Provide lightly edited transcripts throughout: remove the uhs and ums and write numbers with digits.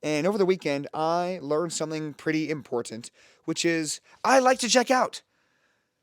And over the weekend, I learned something pretty important, which is I like to check out.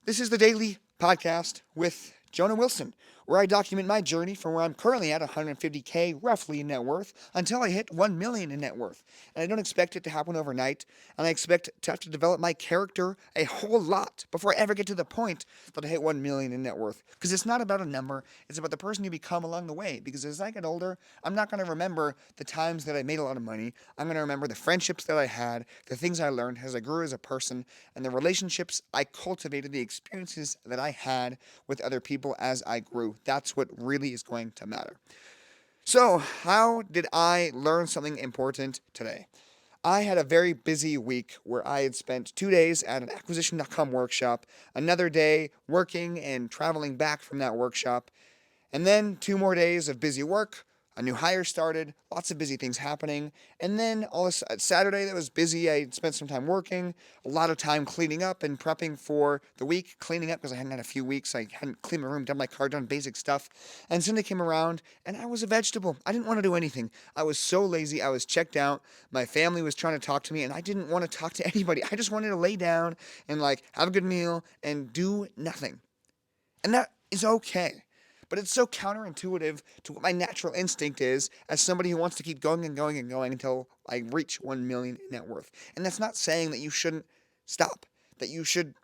This is the daily podcast with Jonah Wilson, where I document my journey from where I'm currently at 150K roughly in net worth until I hit 1 million in net worth. And I don't expect it to happen overnight, and I expect to have to develop my character a whole lot before I ever get to the point that I hit 1 million in net worth. Because it's not about a number, it's about the person you become along the way. Because as I get older, I'm not going to remember the times that I made a lot of money. I'm going to remember the friendships that I had, the things I learned as I grew as a person, and the relationships I cultivated, the experiences that I had with other people as I grew. That's what really is going to matter. So, how did I learn something important today? I had a very busy week where I had spent 2 days at an acquisition.com workshop, another day working and traveling back from that workshop, and then 2 more days of busy work. A new hire started, lots of busy things happening. And then Saturday that was busy. I spent some time working, a lot of time cleaning up and prepping for the week, cleaning up because I hadn't had a few weeks. I hadn't cleaned my room, done my car, done basic stuff. And Sunday came around and I was a vegetable. I didn't want to do anything. I was so lazy. I was checked out. My family was trying to talk to me and I didn't want to talk to anybody. I just wanted to lay down and have a good meal and do nothing. And that is okay. But it's so counterintuitive to what my natural instinct is as somebody who wants to keep going and going and going until I reach 1 million in net worth. And that's not saying that you shouldn't stop, that you should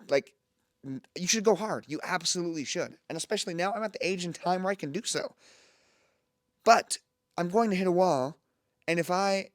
go hard. You absolutely should. And especially now, I'm at the age and time where I can do so. But I'm going to hit a wall, and if I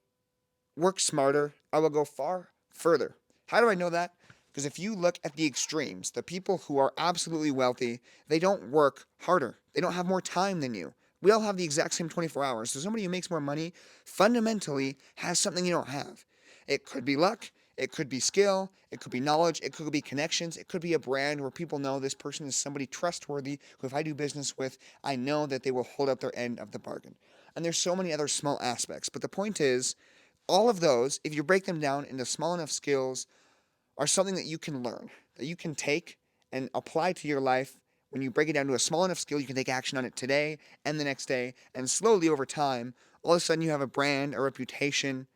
work smarter, I will go far further. How do I know that? Because if you look at the extremes, the people who are absolutely wealthy, they don't work harder. They don't have more time than you. We all have the exact same 24 hours. So somebody who makes more money fundamentally has something you don't have. It could be luck. It could be skill. It could be knowledge. It could be connections. It could be a brand where people know this person is somebody trustworthy who, if I do business with, I know that they will hold up their end of the bargain. And there's so many other small aspects. But the point is, all of those, if you break them down into small enough skills, are something that you can learn, that you can take and apply to your life. When you break it down to a small enough skill, you can take action on it today and the next day. And slowly over time, all of a sudden you have a brand, a reputation,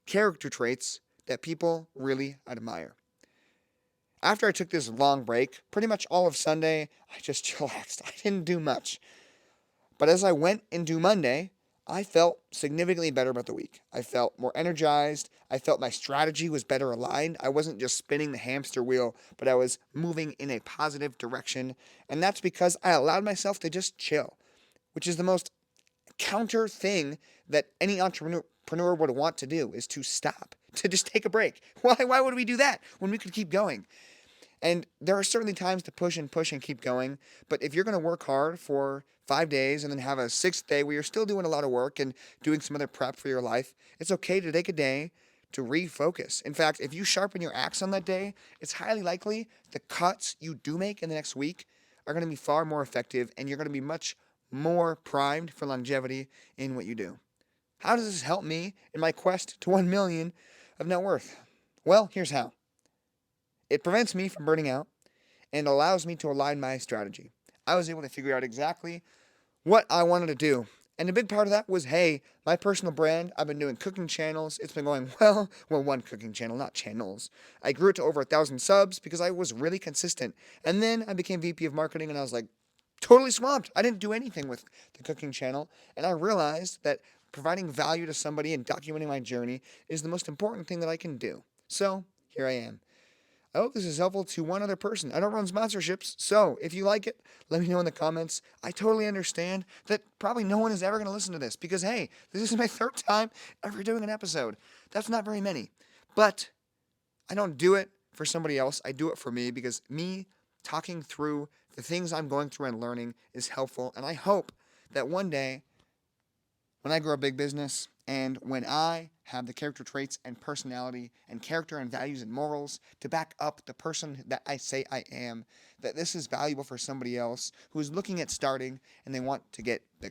character traits that people really admire. After I took this long break, pretty much all of Sunday, I just chillaxed. I didn't do much. But as I went into Monday, I felt significantly better about the week. I felt more energized. I felt my strategy was better aligned. I wasn't just spinning the hamster wheel, but I was moving in a positive direction. And that's because I allowed myself to just chill, which is the most counter thing that any entrepreneur would want to do, is to stop, to just take a break. Why would we do that when we could keep going? And there are certainly times to push and keep going. But if you're going to work hard for 5 days and then have a sixth day where you're still doing a lot of work and doing some other prep for your life, it's okay to take a day to refocus. In fact, if you sharpen your axe on that day, it's highly likely the cuts you do make in the next week are going to be far more effective and you're going to be much more primed for longevity in what you do. How does this help me in my quest to 1 million of net worth? Well, here's how. It prevents me from burning out and allows me to align my strategy. I was able to figure out exactly what I wanted to do. And a big part of that was, hey, my personal brand, I've been doing cooking channels. It's been going well. Well, one cooking channel, not channels. I grew it to over 1,000 subs because I was really consistent. And then I became VP of marketing and I was like totally swamped. I didn't do anything with the cooking channel. And I realized that providing value to somebody and documenting my journey is the most important thing that I can do. So here I am. I hope this is helpful to one other person. I don't run sponsorships, so if you like it, let me know in the comments. I totally understand that probably no one is ever going to listen to this because, hey, this is my third time ever doing an episode. That's not very many. But I don't do it for somebody else. I do it for me because me talking through the things I'm going through and learning is helpful. And I hope that one day when I grow a big business and when I have the character traits and personality and character and values and morals to back up the person that I say I am, that this is valuable for somebody else who is looking at starting and they want to get the